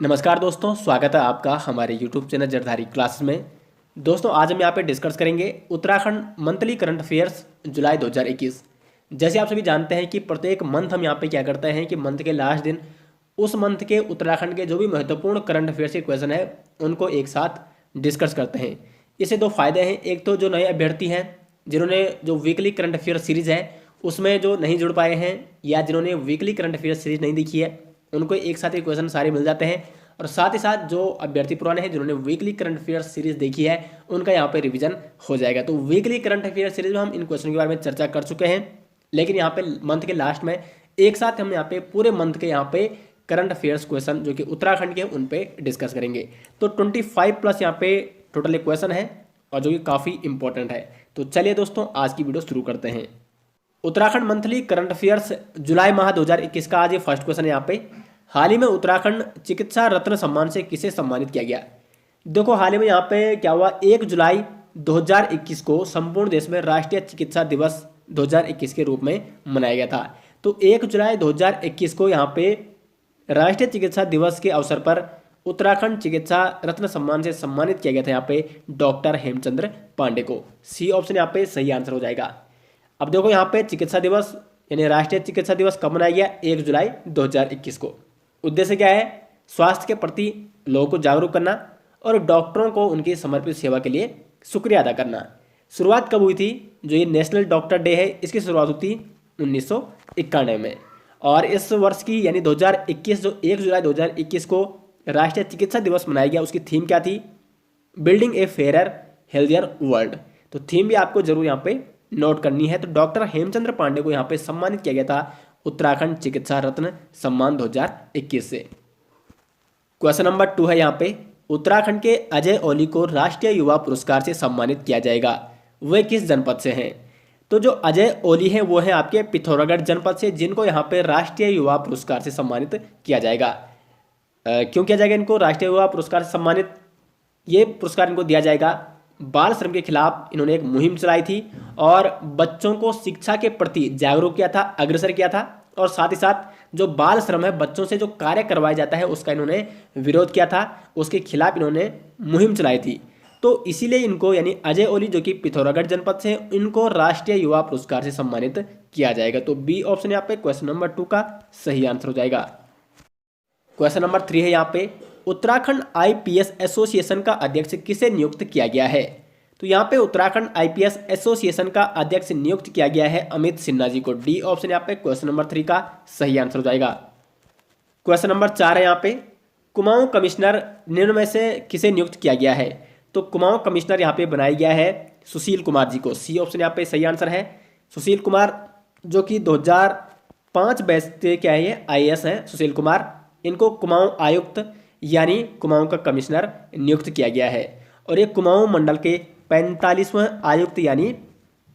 नमस्कार दोस्तों, स्वागत है आपका हमारे YouTube चैनल जरधारी क्लासेस में। दोस्तों आज हम यहाँ पे डिस्कस करेंगे उत्तराखंड मंथली करंट अफेयर्स जुलाई 2021। जैसे आप सभी जानते हैं कि प्रत्येक मंथ हम यहाँ पे क्या करते हैं कि मंथ के लास्ट दिन उस मंथ के उत्तराखंड के जो भी महत्वपूर्ण करंट अफेयर्स के क्वेश्चन है उनको एक साथ डिस्कस करते हैं। इससे दो फायदे हैं, एक तो जो नए अभ्यर्थी हैं जिन्होंने जो वीकली करंट अफेयर सीरीज़ है उसमें जो नहीं जुड़ पाए हैं या जिन्होंने वीकली करंट अफेयर सीरीज नहीं देखी है उनको एक साथ ये क्वेश्चन सारे मिल जाते हैं। और साथ ही साथ जो अभ्यर्थी पुराने हैं जिन्होंने वीकली करंट अफेयर सीरीज देखी है उनका यहाँ पे रिवीजन हो जाएगा। तो वीकली करंट अफेयर सीरीज में हम इन क्वेश्चन के बारे में चर्चा कर चुके हैं, लेकिन यहाँ पे मंथ के लास्ट में एक साथ हम यहाँ पे पूरे मंथ के यहाँ पे करंट अफेयर्स क्वेश्चन जो कि उत्तराखंड के हैं उन पे डिस्कस करेंगे। तो 25 प्लस यहाँ पे टोटल क्वेश्चन है और जो कि काफ़ी इंपॉर्टेंट है। तो चलिए दोस्तों आज की वीडियो शुरू करते हैं। उत्तराखंड मंथली करंट अफेयर्स जुलाई माह 2021 का आज ये फर्स्ट क्वेश्चन है। यहाँ पे हाल ही में उत्तराखंड चिकित्सा रत्न सम्मान से किसे सम्मानित किया गया। देखो हाल ही में यहाँ पे क्या हुआ, 1 जुलाई 2021 को संपूर्ण देश में राष्ट्रीय चिकित्सा दिवस 2021 के रूप में मनाया गया था। तो 1 जुलाई 2021 को यहाँ पे राष्ट्रीय चिकित्सा दिवस के अवसर पर उत्तराखंड चिकित्सा रत्न सम्मान से सम्मानित किया गया था यहाँ पे डॉक्टर हेमचंद्र पांडे को। सी ऑप्शन यहाँ पे सही आंसर हो जाएगा। अब देखो यहाँ पे चिकित्सा दिवस यानी राष्ट्रीय चिकित्सा दिवस कब मनाया गया, 1 जुलाई 2021 को। उद्देश्य क्या है, स्वास्थ्य के प्रति लोगों को जागरूक करना और डॉक्टरों को उनकी समर्पित सेवा के लिए शुक्रिया अदा करना। शुरुआत कब हुई थी, जो ये नेशनल डॉक्टर डे है इसकी शुरुआत हुई थी 1991 में। और इस वर्ष की यानी 2021 जो 1 जुलाई 2021 को राष्ट्रीय चिकित्सा दिवस मनाया गया, उसकी थीम क्या थी, building a fair healthier world. तो थीम भी आपको जरूर यहाँ पे नोट करनी है। तो डॉक्टर हेमचंद्र पांडे को यहाँ पे सम्मानित किया गया था उत्तराखंड चिकित्सा रत्न सम्मान 2021 से। क्वेश्चन नंबर 2 है यहाँ पे, उत्तराखंड के अजय ओली को राष्ट्रीय युवा पुरस्कार से सम्मानित किया जाएगा, वे किस जनपद से हैं। तो जो अजय ओली हैं वो हैं आपके पिथौरागढ़ जनपद से, जिनको यहाँ पे राष्ट्रीय युवा पुरस्कार से सम्मानित किया जाएगा। क्यों किया जाएगा इनको राष्ट्रीय युवा पुरस्कार से सम्मानित, ये पुरस्कार इनको दिया जाएगा बाल श्रम के खिलाफ इन्होंने एक मुहिम चलाई थी और बच्चों को शिक्षा के प्रति जागरूक किया था, अग्रसर किया था। और साथ ही साथ जो बाल श्रम है, बच्चों से जो कार्य करवाया जाता है उसका इन्होंने विरोध किया था, उसके खिलाफ इन्होंने मुहिम चलाई थी। तो इसीलिए इनको यानी अजय ओली जो कि पिथौरागढ़ जनपद से इनको राष्ट्रीय युवा पुरस्कार से सम्मानित किया जाएगा। तो बी ऑप्शन यहाँ पे क्वेश्चन नंबर 2 का सही आंसर हो जाएगा। क्वेश्चन नंबर 3 है यहाँ पे, उत्तराखंड आईपीएस एसोसिएशन का अध्यक्ष किसे नियुक्त किया गया है। तो यहाँ पे उत्तराखंड आईपीएस एसोसिएशन का अध्यक्ष नियुक्त किया गया है अमित सिन्हा जी को। डी ऑप्शन यहाँ पे क्वेश्चन नंबर 3 का सही आंसर हो जाएगा। क्वेश्चन नंबर 4 है यहाँ पे, कुमाऊं कमिश्नर निम्न में से किसे नियुक्त किया गया है। तो कुमाऊं कमिश्नर यहाँ पे बनाया गया है सुशील कुमार जी को। सी ऑप्शन यहाँ पे सही आंसर है। सुशील कुमार जो कि 2005 बैच से क्या है, ये IAS हैं सुशील कुमार। इनको कुमाऊं आयुक्त यानी कुमाऊं का कमिश्नर नियुक्त किया गया है और ये कुमाऊं मंडल के 45वें आयुक्त यानी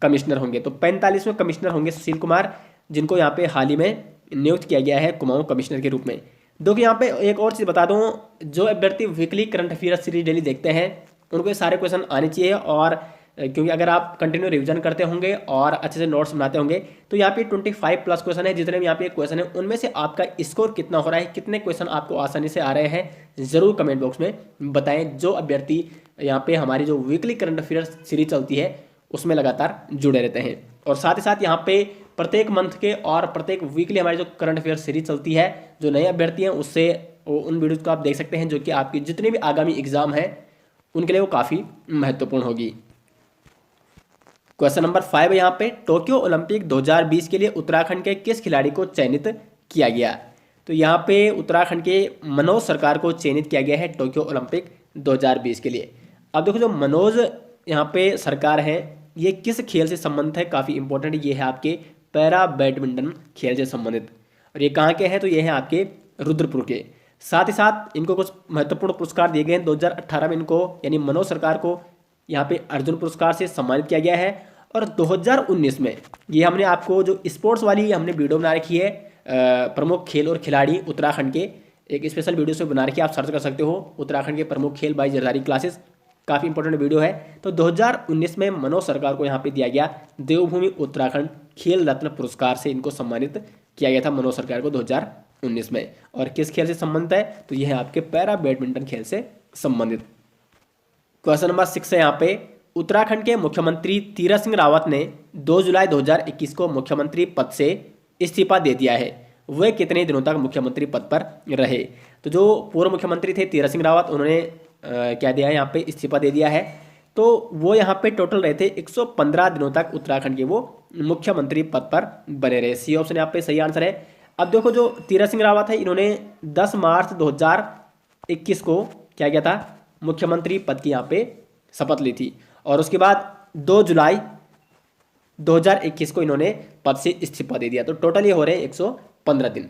कमिश्नर होंगे। तो 45वें कमिश्नर होंगे सुशील कुमार, जिनको यहाँ पे हाल ही में नियुक्त किया गया है कुमाऊं कमिश्नर के रूप में। देखो यहाँ पे एक और चीज़ बता दूँ, जो अभ्यर्थी weekly current affair series daily देखते हैं उनको ये सारे क्वेश्चन आने चाहिए। और क्योंकि अगर आप कंटिन्यू रिवीजन करते होंगे और अच्छे से नोट्स बनाते होंगे तो यहाँ पे 25 प्लस क्वेश्चन है। जितने भी यहाँ पे क्वेश्चन है उनमें से आपका स्कोर कितना हो रहा है, कितने क्वेश्चन आपको आसानी से आ रहे हैं, ज़रूर कमेंट बॉक्स में बताएं। जो अभ्यर्थी यहाँ पे हमारी जो वीकली करंट अफेयर सीरीज चलती है उसमें लगातार जुड़े रहते हैं। और साथ ही साथ यहाँ पे प्रत्येक मंथ के और प्रत्येक वीकली हमारी जो करंट अफेयर सीरीज चलती है, जो नए अभ्यर्थी हैं उससे उन वीडियोज़ को आप देख सकते हैं, जो कि आपकी जितने भी आगामी एग्जाम है उनके लिए वो काफ़ी महत्वपूर्ण होगी। क्वेश्चन नंबर 5 है यहाँ पे, टोक्यो ओलंपिक 2020 के लिए उत्तराखंड के किस खिलाड़ी को चयनित किया गया। तो यहाँ पे उत्तराखंड के मनोज सरकार को चयनित किया गया है टोक्यो ओलंपिक 2020 के लिए। अब देखो जो मनोज यहाँ पे सरकार है ये किस खेल से संबंधित है, काफ़ी इंपॉर्टेंट ये है आपके पैरा बैडमिंटन खेल से संबंधित। और ये कहाँ के हैं, तो ये है आपके रुद्रपुर के। साथ ही साथ इनको कुछ महत्वपूर्ण पुरस्कार दिए गए हैं। 2018 में इनको यानी मनोज सरकार को यहाँ पे अर्जुन पुरस्कार से सम्मानित किया गया है। और 2019 में ये हमने आपको जो स्पोर्ट्स वाली हमने वीडियो बना रखी है, प्रमुख खेल और खिलाड़ी उत्तराखंड के, एक स्पेशल वीडियो से बना रखी है, आप सर्च कर सकते हो उत्तराखंड के प्रमुख खेल बाई जरदारी क्लासेस, काफ़ी इंपॉर्टेंट वीडियो है। तो 2019 में मनोज सरकार को यहाँ पे दिया गया देवभूमि उत्तराखंड खेल रत्न पुरस्कार से इनको सम्मानित किया गया था मनोज सरकार को 2019 में। और किस खेल से संबंधित है, तो यह है आपके पैरा बैडमिंटन खेल से संबंधित। क्वेश्चन नंबर 6 है यहाँ पे, उत्तराखंड के मुख्यमंत्री तीरथ सिंह रावत ने 2 जुलाई 2021 को मुख्यमंत्री पद से इस्तीफा दे दिया है। वे कितने दिनों तक मुख्यमंत्री पद पर रहे? तो जो पूर्व मुख्यमंत्री थे तीरथ सिंह रावत, उन्होंने क्या दिया है यहाँ पे, इस्तीफा दे दिया है। तो वो यहाँ पे टोटल रहे थे 115 दिनों तक उत्तराखंड के वो मुख्यमंत्री पद पर बने रहे। सी ऑप्शन यहाँ पे सही आंसर है। अब देखो जो तीरथ सिंह रावत है, इन्होंने 10 मार्च 2021 को क्या किया था, मुख्यमंत्री पद की यहाँ पे शपथ ली थी। और उसके बाद 2 जुलाई 2021 को इन्होंने पद से इस्तीफा दे दिया। तो टोटल ये हो रहे 115 दिन।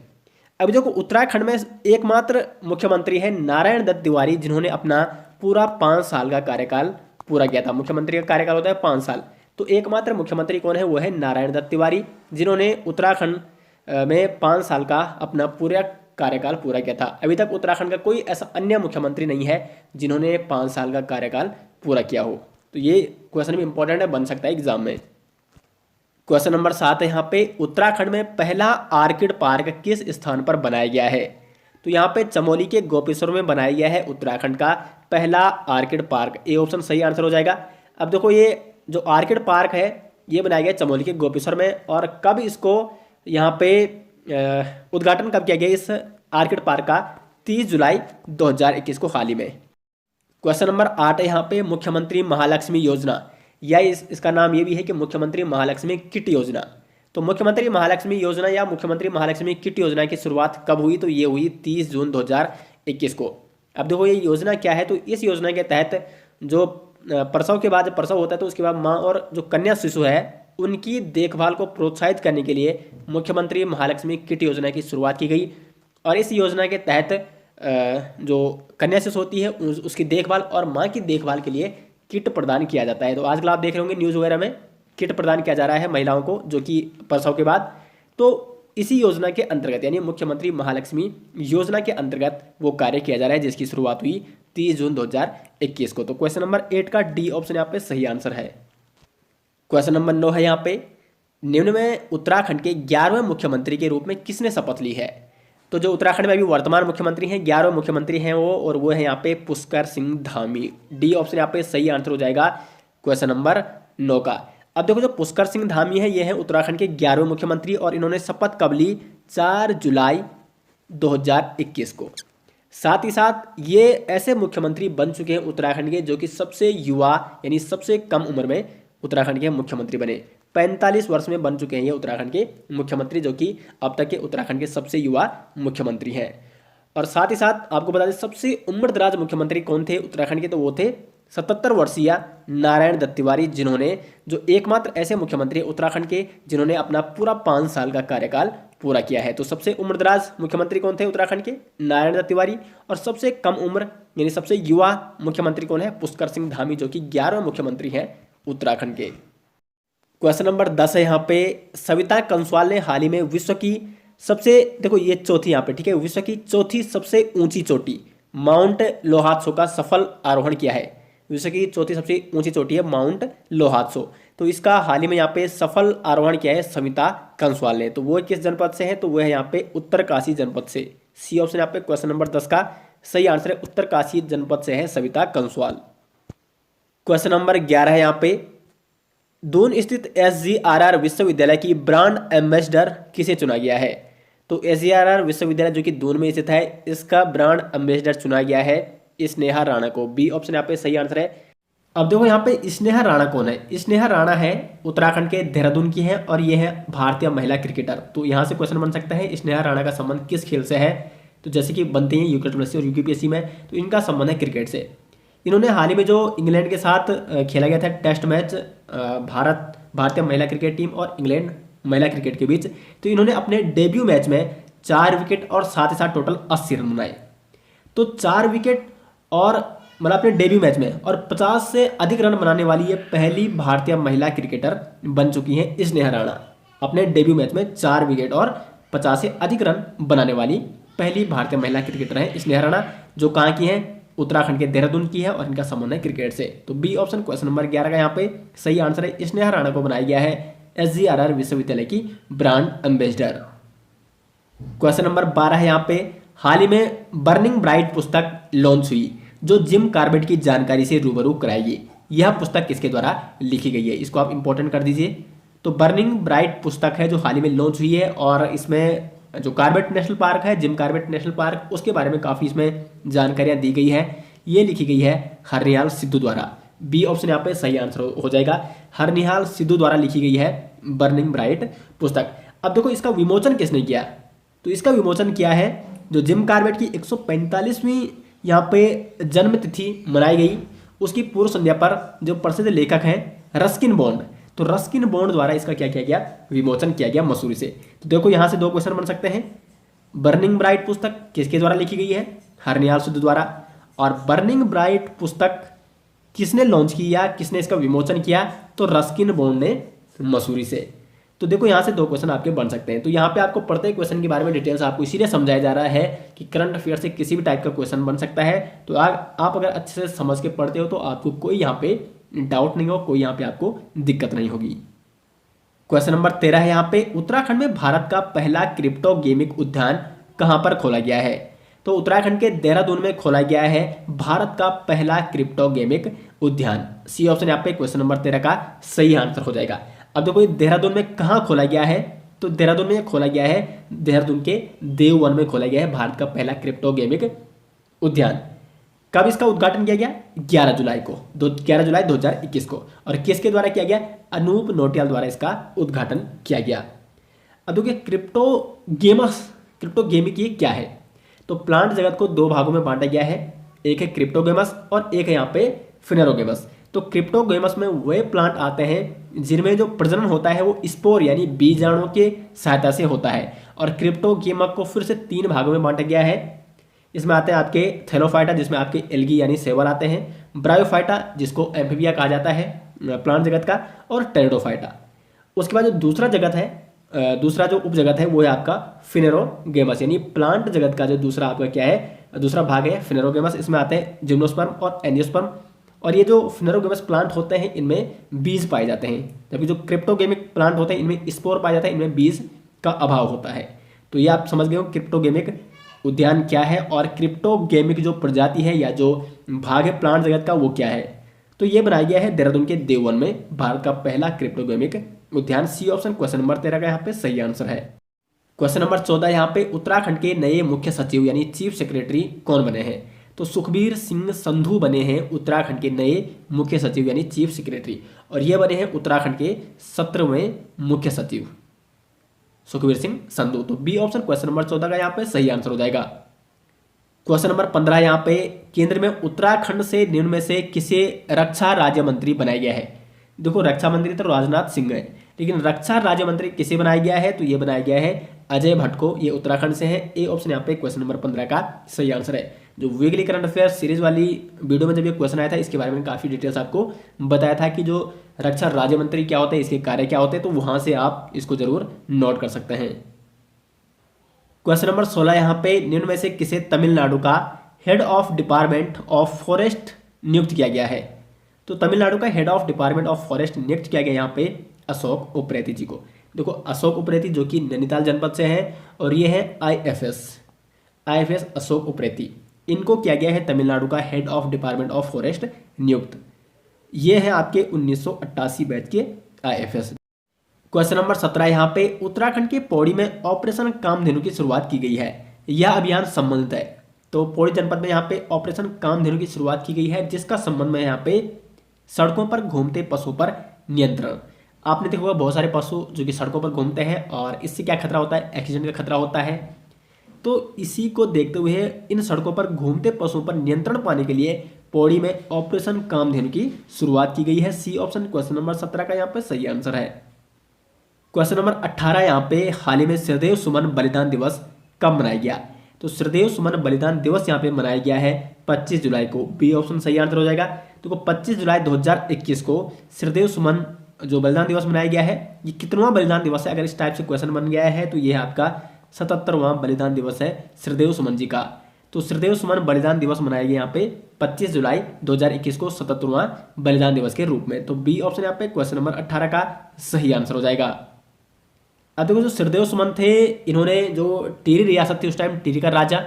अभी देखो उत्तराखंड में एकमात्र मुख्यमंत्री है नारायण दत्त तिवारी, जिन्होंने अपना पूरा 5 साल का कार्यकाल पूरा किया था। मुख्यमंत्री का कार्यकाल होता है 5 साल। तो एकमात्र मुख्यमंत्री कौन है, वो है नारायण दत्त तिवारी, जिन्होंने उत्तराखंड में 5 साल का अपना पूरा कार्यकाल पूरा किया था। अभी तक उत्तराखंड का कोई ऐसा अन्य मुख्यमंत्री नहीं है जिन्होंने 5 साल का कार्यकाल पूरा किया हो। तो ये क्वेश्चन भी इंपॉर्टेंट है, बन सकता है एग्जाम में। क्वेश्चन नंबर 7 है यहाँ पे, उत्तराखंड में पहला आर्किड पार्क किस स्थान पर बनाया गया है? तो यहाँ पे चमोली के गोपेश्वर में बनाया गया है उत्तराखंड का पहला आर्किड पार्क। ए ऑप्शन सही आंसर हो जाएगा। अब देखो ये जो आर्किड पार्क है ये बनाया गया चमोली के गोपेश्वर में। और कब इसको यहाँ पे उद्घाटन कब किया गया इस आर्किड पार्क का? 30 जुलाई 2021 को हाल ही में। क्वेश्चन नंबर 8 है यहाँ पे, मुख्यमंत्री महालक्ष्मी योजना, या इसका नाम ये भी है कि मुख्यमंत्री महालक्ष्मी किट योजना। तो मुख्यमंत्री महालक्ष्मी योजना या मुख्यमंत्री महालक्ष्मी किट योजना की शुरुआत कब हुई? तो ये हुई 30 जून 2021 को। अब देखो ये योजना क्या है, तो इस योजना के तहत जो प्रसव के बाद जब प्रसव होता है तो उसके बाद माँ और जो कन्या शिशु है उनकी देखभाल को प्रोत्साहित करने के लिए मुख्यमंत्री महालक्ष्मी किट योजना की शुरुआत की गई। और इस योजना के तहत जो कन्या शिशु होती है उसकी देखभाल और माँ की देखभाल के लिए किट प्रदान किया जाता है। तो आजकल आप देख रहे होंगे न्यूज़ वगैरह में किट प्रदान किया जा रहा है महिलाओं को जो कि प्रसव के बाद। तो इसी योजना के अंतर्गत यानी मुख्यमंत्री महालक्ष्मी योजना के अंतर्गत वो कार्य किया जा रहा है, जिसकी शुरुआत हुई 30 जून 2021 को। तो क्वेश्चन नंबर 8 का डी ऑप्शन यहाँ पे सही आंसर है। क्वेश्चन नंबर 9 है यहाँ पे, निम्न में उत्तराखंड के 11वें मुख्यमंत्री के रूप में किसने शपथ ली है? तो जो उत्तराखंड में अभी वर्तमान मुख्यमंत्री हैं 11वें मुख्यमंत्री हैं वो, और वो है यहाँ पे पुष्कर सिंह धामी। डी ऑप्शन यहाँ पे सही आंसर हो जाएगा क्वेश्चन नंबर 9 का। अब देखो जो पुष्कर सिंह धामी है ये है उत्तराखंड के 11वें मुख्यमंत्री और इन्होंने शपथ कब ली? 4 जुलाई 2021 को। साथ ही साथ ये ऐसे मुख्यमंत्री बन चुके हैं उत्तराखंड के जो कि सबसे युवा यानी सबसे कम उम्र में उत्तराखंड के मुख्यमंत्री बने। 45 वर्ष में बन चुके हैं ये उत्तराखंड के मुख्यमंत्री, जो कि अब तक के उत्तराखंड के सबसे युवा मुख्यमंत्री हैं। और साथ ही साथ आपको बता दें सबसे उम्रदराज मुख्यमंत्री कौन थे उत्तराखंड के? तो वो थे 77 वर्षीय नारायण दत्त तिवारी, जिन्होंने जो एकमात्र ऐसे मुख्यमंत्री उत्तराखंड के जिन्होंने अपना पूरा 5 साल का कार्यकाल पूरा किया है। तो सबसे उम्रदराज मुख्यमंत्री कौन थे उत्तराखंड के? नारायण दत्त तिवारी। और सबसे कम उम्र यानी सबसे युवा मुख्यमंत्री कौन है? पुष्कर सिंह धामी, जो कि 11वें मुख्यमंत्री हैं उत्तराखंड के। क्वेश्चन नंबर 10 है यहाँ पे, सविता कंसवाल ने हाल ही में विश्व की सबसे, देखो ये चौथी यहाँ पे, ठीक है, विश्व की चौथी सबसे ऊंची चोटी माउंट लोहात्सो का सफल आरोहण किया है। विश्व की चौथी सबसे ऊंची चोटी है माउंट लोहात्सो। तो इसका हाल ही में यहाँ पे सफल आरोहण किया है सविता कंसवाल ने। तो वो किस जनपद से है? तो वो है यहाँ पे उत्तरकाशी जनपद से। सी ऑप्शन यहाँ पे क्वेश्चन नंबर 10 का सही आंसर है, उत्तरकाशी जनपद से है सविता कंसवाल। क्वेश्चन नंबर 11 है यहाँ पे, दून स्थित SGRR विश्वविद्यालय की ब्रांड एम्बेसडर किसे चुना गया है? तो SGRR विश्वविद्यालय जो कि दून में स्थित है, इसका ब्रांड एम्बेसडर चुना गया है स्नेहा राणा को। बी ऑप्शन यहाँ पे सही आंसर है। अब देखो यहाँ पे स्नेहा राणा कौन है? स्नेहा राणा है उत्तराखंड के देहरादून की है और ये है भारतीय महिला क्रिकेटर। तो यहाँ से क्वेश्चन बन सकता है स्नेहा राणा का संबंध किस खेल से है? तो जैसे कि बनते हैं UPSC और UPSC में, तो इनका संबंध है क्रिकेट से। इन्होंने हाल ही में जो इंग्लैंड के साथ खेला गया था टेस्ट मैच भारतीय महिला क्रिकेट टीम और इंग्लैंड महिला क्रिकेट के बीच, तो इन्होंने अपने डेब्यू मैच में 4 विकेट और साथ ही साथ टोटल 80 रन बनाए। तो 4 विकेट और मतलब अपने डेब्यू मैच में और 50 से अधिक रन बनाने वाली ये पहली भारतीय महिला क्रिकेटर बन चुकी हैं स्नेहा राणा। अपने डेब्यू मैच में 4 विकेट और 50 से अधिक रन बनाने वाली पहली भारतीय महिला क्रिकेटर हैं स्नेहा राणा, जो कहाँ की हैं? उत्तराखंड के देहरादून की है और इनका संबंध है क्रिकेट से। तो बी ऑप्शन क्वेश्चन नंबर 11 का यहाँ पे सही आंसर है। स्नेहा राणा को बनाया गया है SGRR विश्वविद्यालय की ब्रांड एम्बेसडर। क्वेश्चन नंबर 12 है यहाँ पे, हाल ही में बर्निंग ब्राइट पुस्तक लॉन्च हुई जो जिम कॉर्बेट की जानकारी से रूबरू कराएगी। यह पुस्तक किसके द्वारा लिखी गई है, इसको आप इंपॉर्टेंट कर दीजिए। तो बर्निंग ब्राइट पुस्तक है जो हाल ही में लॉन्च हुई है और इसमें जो कॉर्बेट नेशनल पार्क है, जिम कॉर्बेट नेशनल पार्क, उसके बारे में काफ़ी इसमें जानकारियाँ दी गई है। ये लिखी गई है हरनिहाल सिद्धू द्वारा। बी ऑप्शन यहाँ पे सही आंसर हो जाएगा, हरनिहाल सिद्धू द्वारा लिखी गई है बर्निंग ब्राइट पुस्तक। अब देखो इसका विमोचन किसने किया, तो इसका विमोचन किया है जो जिम कॉर्बेट की 145वीं यहाँ पे जन्म तिथि मनाई गई, उसकी पूर्व संध्या पर जो प्रसिद्ध लेखक हैं रस्किन बॉन्ड, तो रस्किन बॉन्ड द्वारा इसका क्या किया गया, विमोचन किया गया मसूरी से। तो देखो यहाँ से दो क्वेश्चन बन सकते हैं, बर्निंग ब्राइट पुस्तक किसके द्वारा लिखी गई है, हरनिहाल सिद्धू द्वारा, और बर्निंग ब्राइट पुस्तक किसने लॉन्च की या किसने इसका विमोचन किया, तो रस्किन बॉन्ड ने मसूरी से। तो देखो यहाँ से दो क्वेश्चन आपके बन सकते हैं। तो यहाँ पे आपको प्रत्येक क्वेश्चन के बारे में डिटेल्स आपको इसीलिए समझाया जा रहा है कि करंट अफेयर से किसी भी टाइप का क्वेश्चन बन सकता है। तो आप अगर अच्छे से समझ के पढ़ते हो तो आपको कोई यहाँ पे डाउट नहीं हो, कोई यहाँ पे आपको दिक्कत नहीं होगी। क्वेश्चन नंबर 13 है यहाँ पे, उत्तराखंड में भारत का पहला क्रिप्टो गेमिंग उद्यान कहाँ पर खोला गया है। तो उत्तराखंड के देहरादून में खोला गया है भारत का पहला क्रिप्टो गेमिंग उद्यान। सी ऑप्शन यहाँ पे क्वेश्चन नंबर 13 का सही आंसर हो जाएगा। अब देखो देहरादून में कहाँ खोला गया है, तो देहरादून में खोला गया है देहरादून के देववन में खोला गया है भारत का पहला क्रिप्टो गेमिंग उद्यान। कब इसका उद्घाटन किया गया, 11 जुलाई को, 11 जुलाई 2021 को, और किसके द्वारा किया गया, अनूप नोटियाल द्वारा इसका उद्घाटन किया गया। अब देखिए क्रिप्टो गेमिंग ये क्या है, तो प्लांट जगत को दो भागों में बांटा गया है, एक है क्रिप्टोगेमस और एक है यहाँ पे फिनेरोगेमस। तो क्रिप्टोगेमस में वे प्लांट आते हैं जिनमें जो प्रजनन होता है वो स्पोर यानी बीजाणु के सहायता से होता है, और क्रिप्टोगेमस को फिर से 3 भागों में बांटा गया है। इसमें आते हैं आपके थैलोफाइटा जिसमें आपके एल्गी यानी सेवल आते हैं, ब्रायोफाइटा जिसको एम्फीबिया कहा जाता है प्लांट जगत का, और टेरिडोफाइटा। उसके बाद जो दूसरा जो उप जगत है वो है आपका फिनेरोगेमस, यानी प्लांट जगत का जो दूसरा आपका क्या है, दूसरा भाग है फिनेरोगेमस। इसमें आते हैं जिम्नोस्पर्म और एंजियोस्पर्म, और ये जो फिनेरोगेमस प्लांट होते हैं इनमें बीज पाए जाते हैं, जबकि जो क्रिप्टोगेमिक प्लांट होते हैं इनमें स्पोर पाया जाता है, इनमें बीज का अभाव होता है। तो ये आप समझ गए हो क्रिप्टोगेमिक उद्यान क्या है और क्रिप्टोगेमिक जो प्रजाति है या जो भाग है प्लांट जगत का वो क्या है। तो ये बनाया गया है देहरादून के देववन में भारत का पहला क्रिप्टोगेमिक उद्यान। सी ऑप्शन क्वेश्चन नंबर 13 का यहाँ पे सही आंसर है। क्वेश्चन नंबर 14 यहाँ पे, उत्तराखंड के नए मुख्य सचिव यानी चीफ सेक्रेटरी कौन बने हैं। तो सुखबीर सिंह संधू बने हैं उत्तराखंड के नए मुख्य सचिव यानी चीफ सेक्रेटरी, और ये बने हैं उत्तराखंड के 17वें मुख्य सचिव सुखबीर सिंह संधू। तो बी ऑप्शन क्वेश्चन नंबर 14 का यहाँ पे सही आंसर हो जाएगा। क्वेश्चन नंबर 15 यहाँ पे, केंद्र में उत्तराखंड से निम्न में से किसे रक्षा राज्य मंत्री बनाया गया है। देखो रक्षा मंत्री तो राजनाथ सिंह है, लेकिन रक्षा राज्य मंत्री किसे बनाया गया है, तो ये बनाया गया है अजय भट्ट को, ये उत्तराखंड से है। ए ऑप्शन यहाँ पे क्वेश्चन नंबर 15 का सही आंसर है। जो वीकली करंट अफेयर सीरीज वाली वीडियो में जब ये क्वेश्चन आया था इसके बारे में काफ़ी डिटेल्स आपको बताया था कि जो रक्षा राज्य मंत्री क्या होते हैं, इसके कार्य क्या होते हैं, तो वहाँ से आप इसको जरूर नोट कर सकते हैं। क्वेश्चन नंबर 16 यहाँ पे, निम्न में से किसे तमिलनाडु का head of department of forest नियुक्त किया गया है। तो तमिलनाडु का head of department of forest नियुक्त किया गया यहाँ पे अशोक उप्रेती जी को। देखो अशोक उप्रेती जो कि नैनीताल जनपद से हैं, और ये है आईएफएस अशोक उप्रेती, इनको किया गया है तमिलनाडु का head of department of forest नियुक्त। ये है आपके 1988 बैच के आईएफएस। क्वेश्चन नंबर 17 यहाँ पे, उत्तराखंड के पौड़ी में ऑपरेशन कामधेनु की शुरुआत की गई है, यह अभियान संबंधित है। तो पौड़ी जनपद में यहाँ पे ऑपरेशन कामधेनु की शुरुआत की गई है जिसका संबंध में यहाँ पे सड़कों पर घूमते पशु पर नियंत्रण। आपने देखा होगा बहुत सारे पशु जो कि सड़कों पर घूमते हैं और इससे क्या खतरा होता है, एक्सीडेंट का खतरा होता है। तो इसी को देखते हुए इन सड़कों पर घूमते पशुओं पर नियंत्रण पाने के लिए पौड़ी में ऑपरेशन कामधेनु की शुरुआत की गई है। सी ऑप्शन क्वेश्चन नंबर 17 का यहाँ पे सही आंसर है। क्वेश्चन नंबर 18 यहाँ पे, हाल ही में श्रद्धेय सुमन बलिदान दिवस कब मनाया गया। तो श्रद्धेय सुमन बलिदान दिवस यहाँ पे मनाया गया है 25 जुलाई को। बी ऑप्शन सही आंसर हो जाएगा। तो 25 जुलाई 2021 को श्रद्धेय सुमन जो बलिदान दिवस मनाया गया है, ये कितनवां बलिदान दिवस है, अगर इस टाइप से क्वेश्चन बन गया है तो ये है आपका 77वां बलिदान दिवस है श्रद्धेय सुमन जी का। तो श्रद्धेय सुमन बलिदान दिवस मनाया गया यहाँ पे 25 जुलाई 2021 को 77वां बलिदान दिवस के रूप में। तो बी ऑप्शन यहाँ पे क्वेश्चन नंबर 18 का सही आंसर हो जाएगा। अब देखो जो श्रीदेव सुमन थे, इन्होंने जो टिहरी रियासत थी उस टाइम, टिहरी का राजा,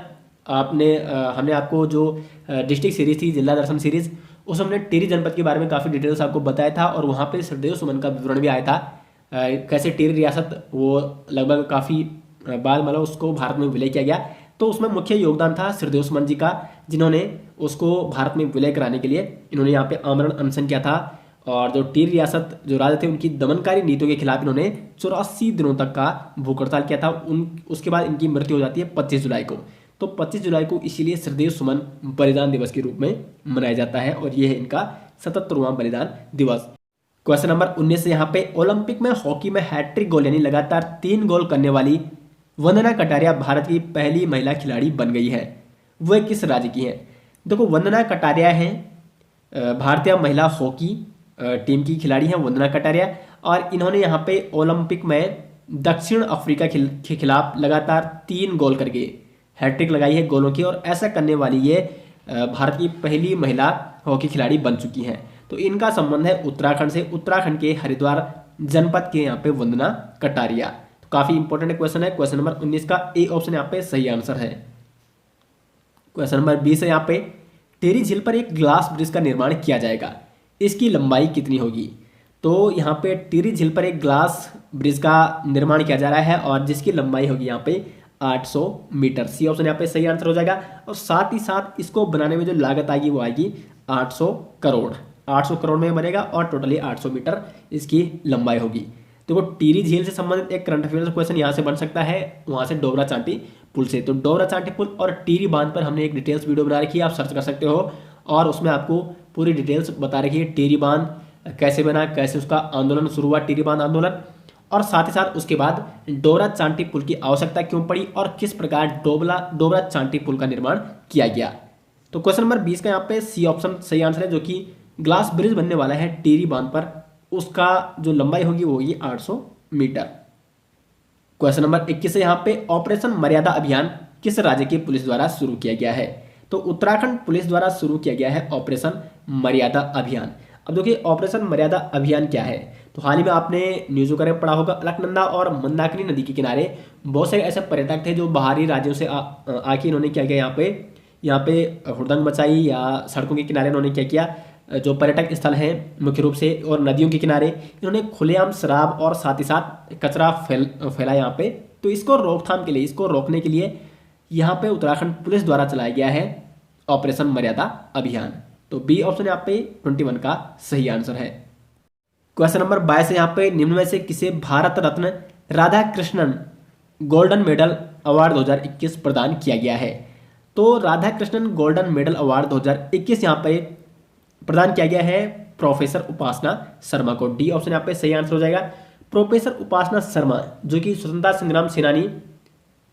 हमने आपको जो डिस्ट्रिक्ट सीरीज थी, जिला दर्शन सीरीज, उस हमने टिहरी जनपद के बारे में काफ़ी डिटेल्स आपको बताया था और वहाँ पे श्रीदेव सुमन का विवरण भी आया था। कैसे टिहरी रियासत वो लगभग काफ़ी बाद मतलब उसको भारत में विलय किया गया, तो उसमें मुख्य योगदान था श्रीदेव सुमन जी का, जिन्होंने उसको भारत में विलय कराने के लिए इन्होंने यहाँ पे आमरण अनशन किया था। और जो टिहरी रियासत जो राजा थे उनकी दमनकारी नीतियों के खिलाफ इन्होंने 84 दिनों तक का भूख हड़ताल किया था। उसके बाद इनकी मृत्यु हो जाती है 25 जुलाई को। तो 25 जुलाई को इसीलिए श्रीदेव सुमन बलिदान दिवस के रूप में मनाया जाता है और ये है इनका 77वां बलिदान दिवस। क्वेश्चन नंबर 19 से यहाँ पे, ओलंपिक में हॉकी में हैट्रिक गोल यानी लगातार 3 गोल करने वाली वंदना कटारिया भारत की पहली महिला खिलाड़ी बन गई है। वह किस राज्य की है? देखो वंदना कटारिया हैं भारतीय महिला हॉकी टीम की खिलाड़ी हैं वंदना कटारिया, और इन्होंने यहाँ पे ओलंपिक में दक्षिण अफ्रीका के खिलाफ लगातार 3 गोल करके हैट्रिक लगाई है गोलों की, और ऐसा करने वाली ये भारत की पहली महिला हॉकी खिलाड़ी बन चुकी हैं। तो इनका संबंध है उत्तराखंड से, उत्तराखंड के हरिद्वार जनपद के यहाँ पे वंदना कटारिया। तो काफी इंपॉर्टेंट क्वेश्चन है। क्वेश्चन नंबर 19 का ए ऑप्शन यहाँ पे सही आंसर है। क्वेश्चन नंबर 20 है यहाँ पे, टिहरी झील पर एक ग्लास ब्रिज का निर्माण किया जाएगा, इसकी लंबाई कितनी होगी? तो यहाँ पे टिहरी झील पर एक ग्लास ब्रिज का निर्माण किया जा रहा है और जिसकी लंबाई होगी यहाँ पे 800 मीटर। सी ऑप्शन यहाँ पे सही आंसर हो जाएगा। और साथ ही साथ इसको बनाने में जो लागत आएगी वो आएगी 800 करोड़। 800 करोड़ में बनेगा और टोटली 800 मीटर इसकी लंबाई होगी। देखो टिहरी झील से संबंधित एक करंट अफेयर्स क्वेश्चन यहाँ से बन सकता है, वहाँ से डोबरा चांटी पुल से। तो डोबरा चांटी पुल और टिहरी बांध पर हमने एक डिटेल्स वीडियो बना रखी है, आप सर्च कर सकते हो और उसमें आपको पूरी डिटेल्स बता रखी है। टिहरी बांध कैसे बना, कैसे उसका आंदोलन शुरू हुआ, टिहरी बांध आंदोलन, और साथ ही साथ उसके बाद डोबरा चांटी पुल की आवश्यकता क्यों पड़ी और किस प्रकार डोबरा चांटी पुल का निर्माण किया गया। तो क्वेश्चन नंबर 20 का यहाँ पे सी ऑप्शन सही आंसर है, जो कि ग्लास ब्रिज बनने वाला है टिहरी बांध पर, उसका जो लंबाई होगी वो होगी 800 मीटर। क्वेश्चन नंबर 21 है यहाँ पे, ऑपरेशन मर्यादा अभियान किस राज्य की पुलिस द्वारा शुरू किया गया है? तो उत्तराखंड पुलिस द्वारा शुरू किया गया है ऑपरेशन मर्यादा अभियान। अब देखिए ऑपरेशन मर्यादा अभियान क्या है, तो हाल ही में आपने न्यूज़ वगैरह पढ़ा होगा, अलकनंदा और मंदाकिनी नदी के किनारे बहुत सारे ऐसे पर्यटक थे जो बाहरी राज्यों से आके इन्होंने क्या किया, यहाँ पे हुड़दंग मचाई या सड़कों के किनारे इन्होंने क्या किया, जो पर्यटक स्थल हैं मुख्य रूप से और नदियों के किनारे इन्होंने खुलेआम शराब और साथ ही साथ कचरा फैला यहाँ पे। तो इसको रोकथाम के लिए, इसको रोकने के लिए यहाँ पे उत्तराखंड पुलिस द्वारा चलाया गया है ऑपरेशन मर्यादा अभियान। तो बी ऑप्शन यहाँ पे 21 का सही आंसर है। क्वेश्चन नंबर 22 है यहाँ पे, निम्न में से किसे Bharat Ratna Radhakrishnan golden medal award 2021 प्रदान किया गया है? तो Radhakrishnan golden medal award 2021 यहाँ पे प्रदान किया गया है प्रोफेसर उपासना शर्मा को। डी ऑप्शन यहाँ पे सही आंसर हो जाएगा। प्रोफेसर उपासना शर्मा जो कि स्वतंत्रता संग्राम सेनानी,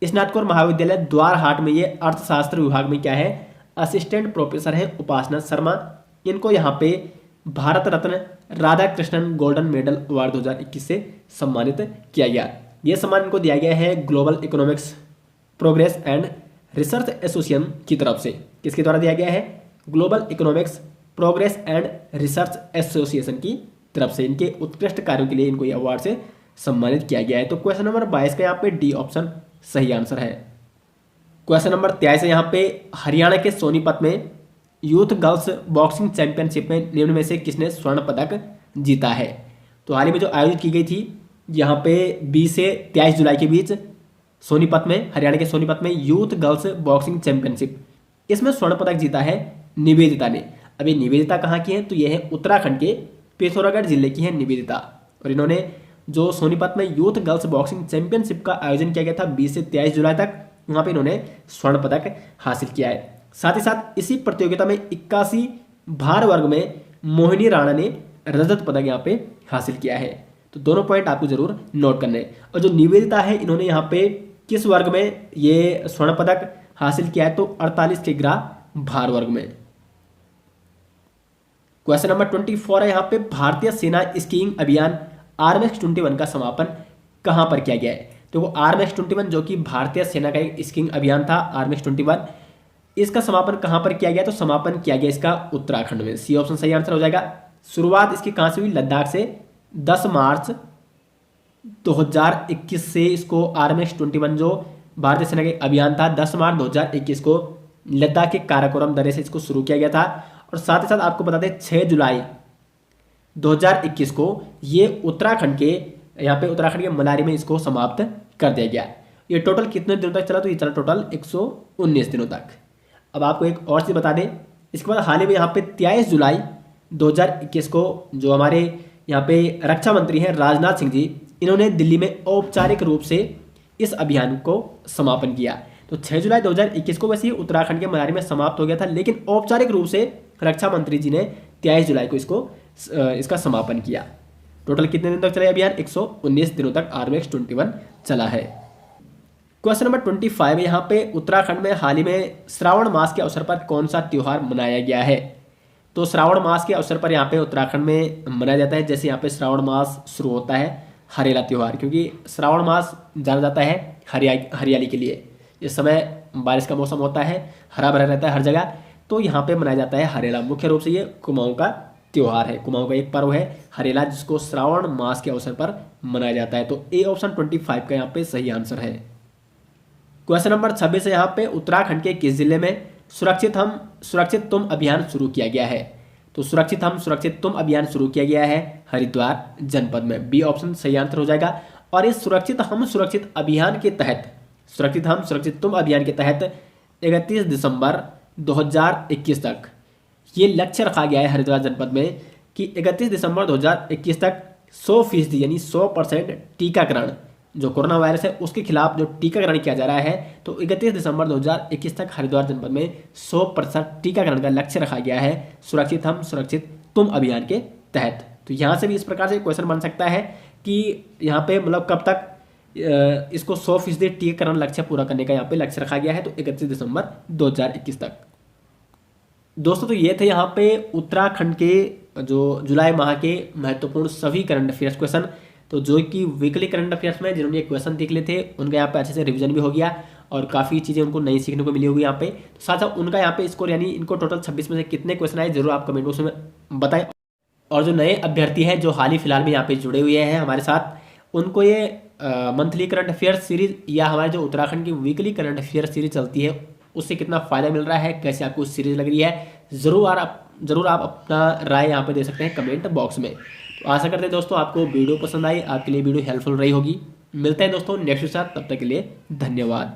स्नातकोत्तर महाविद्यालय द्वारहाट में ये अर्थशास्त्र विभाग में क्या है, असिस्टेंट प्रोफेसर है उपासना शर्मा। इनको यहाँ पे Bharat Ratna Radhakrishnan golden medal award 2021 से सम्मानित किया गया। यह सम्मान इनको दिया गया है global economics progress and research association की तरफ से। किसके द्वारा दिया गया है? Global economics progress and research association की तरफ से। इनके उत्कृष्ट कार्यों के लिए इनको ये अवार्ड से सम्मानित किया गया है। तो क्वेश्चन नंबर 22 का यहाँ पे डी ऑप्शन सही आंसर है। क्वेश्चन नंबर 23 है यहाँ पे, हरियाणा के सोनीपत में यूथ गर्ल्स बॉक्सिंग चैंपियनशिप में निम्न में से किसने स्वर्ण पदक जीता है? तो हाल ही में जो आयोजित की गई थी यहाँ पे 20 से 23 जुलाई के बीच सोनीपत में, हरियाणा के सोनीपत में यूथ गर्ल्स बॉक्सिंग चैंपियनशिप, इसमें स्वर्ण पदक जीता है निवेदिता ने। अभी निवेदिता कहाँ की है? तो यह है उत्तराखंड के पिथौरागढ़ जिले की है निवेदिता, और इन्होंने जो सोनीपत में यूथ गर्ल्स बॉक्सिंग चैंपियनशिप का आयोजन किया गया था 20 से 23 जुलाई तक, वहाँ पे इन्होंने स्वर्ण पदक हासिल किया है। साथ ही साथ इसी प्रतियोगिता में 81 भार वर्ग में मोहिनी राणा ने रजत पदक यहाँ पे हासिल किया है। तो दोनों पॉइंट आपको जरूर नोट करने हैं। और जो निवेदिता है इन्होंने यहाँ पे किस वर्ग में ये स्वर्ण पदक हासिल किया है? तो 48 किग्रा भार वर्ग में। क्वेश्चन नंबर 24 है यहाँ पे, भारतीय सेना स्कीइंग अभियान RMX-21 का समापन कहाँ पर किया गया है? तो वो RMX-21 जो कि भारतीय सेना का एक स्कीइंग अभियान था RMX-21, इसका समापन कहाँ पर किया गया? तो समापन किया गया इसका उत्तराखंड में। सी ऑप्शन सही आंसर हो जाएगा। शुरुआत इसकी कहाँ से हुई? लद्दाख से 10 मार्च 2021 से इसको RMX-21 जो भारतीय सेना के अभियान था 10 मार्च 2021 को लद्दाख के काराकोरम दर्रे से इसको शुरू किया गया था। और साथ ही साथ आपको बता दें 6 जुलाई 2021 को ये उत्तराखंड के यहाँ पे उत्तराखंड के मनाली में इसको समाप्त कर दिया गया। ये टोटल कितने दिनों तक चला? तो ये चला टोटल 119 दिनों तक। अब आपको एक और चीज़ बता दें, इसके बाद हाल ही में यहाँ पे 23 जुलाई 2021 को जो हमारे यहाँ पे रक्षा मंत्री हैं राजनाथ सिंह जी, इन्होंने दिल्ली में औपचारिक रूप से इस अभियान को समापन किया। तो 6 जुलाई 2021 को वैसे ही उत्तराखंड के मनाली में समाप्त हो गया था, लेकिन औपचारिक रूप से रक्षा मंत्री जी ने 23 जुलाई को इसका समापन किया। टोटल कितने दिन तक चला अभियान? 119 दिनों तक RMX-21 चला है। क्वेश्चन नंबर 25 यहाँ पे उत्तराखंड में हाल ही में श्रावण मास के अवसर पर कौन सा त्यौहार मनाया गया है? तो श्रावण मास के अवसर पर यहाँ पे उत्तराखंड में मनाया जाता है, जैसे यहाँ पे श्रावण मास शुरू होता है हरेला त्यौहार, क्योंकि श्रावण मास जाना जाता है हरियाली के लिए। इस समय बारिश का मौसम होता है, हरा भरा रहता है हर जगह, तो यहाँ पे मनाया जाता है हरेला। मुख्य रूप से ये कुमाऊं का त्यौहार है, कुमाऊं का एक पर्व है हरेला, जिसको श्रावण मास के अवसर पर मनाया जाता है। तो ए ऑप्शन 25 का यहाँ पे सही आंसर है। क्वेश्चन नंबर 26 है यहाँ पे उत्तराखंड के किस जिले में सुरक्षित तुम अभियान शुरू किया गया है? तो सुरक्षित तुम अभियान शुरू किया गया है हरिद्वार जनपद में। बी ऑप्शन सही आंसर हो जाएगा। और इस सुरक्षित अभियान के तहत सुरक्षित तुम अभियान के तहत 31 दिसंबर 2021 तक ये लक्ष्य रखा गया है हरिद्वार जनपद में कि 31 दिसंबर 2021 तक 100% यानी 100% टीकाकरण, जो कोरोना वायरस है उसके खिलाफ जो टीकाकरण किया जा रहा है, तो 31 दिसंबर 2021 तक हरिद्वार जनपद में 100% टीकाकरण का लक्ष्य रखा गया है सुरक्षित तुम अभियान के तहत। तो यहाँ से भी इस प्रकार से क्वेश्चन बन सकता है कि यहाँ पे मतलब कब तक इसको 100% टीकाकरण लक्ष्य पूरा करने का यहाँ पे लक्ष्य रखा गया है, तो 31 दिसंबर 2021 तक। दोस्तों तो ये थे यहाँ पे उत्तराखंड के जो जुलाई माह के महत्वपूर्ण सभी करंट अफेयर्स क्वेश्चन। तो जो कि वीकली करंट अफेयर्स में जिन्होंने ये क्वेश्चन देख लिए थे उनका यहाँ पे अच्छे से रिवीजन भी हो गया और काफ़ी चीज़ें उनको नई सीखने को मिली होगी यहाँ पे। तो साथ साथ उनका यहाँ पे स्कोर यानी इनको टोटल 26 में से कितने क्वेश्चन आए जरूर आप कमेंट बॉक्स में बताएं। और जो नए अभ्यर्थी हैं जो हाल ही फिलहाल में यहाँ पे जुड़े हुए हैं हमारे साथ, उनको ये मंथली करंट अफेयर्स सीरीज या हमारे जो उत्तराखंड की वीकली करंट अफेयर्स सीरीज चलती है उससे कितना फ़ायदा मिल रहा है, कैसे आपको सीरीज लग रही है, ज़रूर आप अपना राय यहाँ पे दे सकते हैं कमेंट बॉक्स में। तो आशा करते हैं दोस्तों आपको वीडियो पसंद आई, आपके लिए वीडियो हेल्पफुल रही होगी। मिलते हैं दोस्तों नेक्स्ट के साथ, तब तक के लिए धन्यवाद।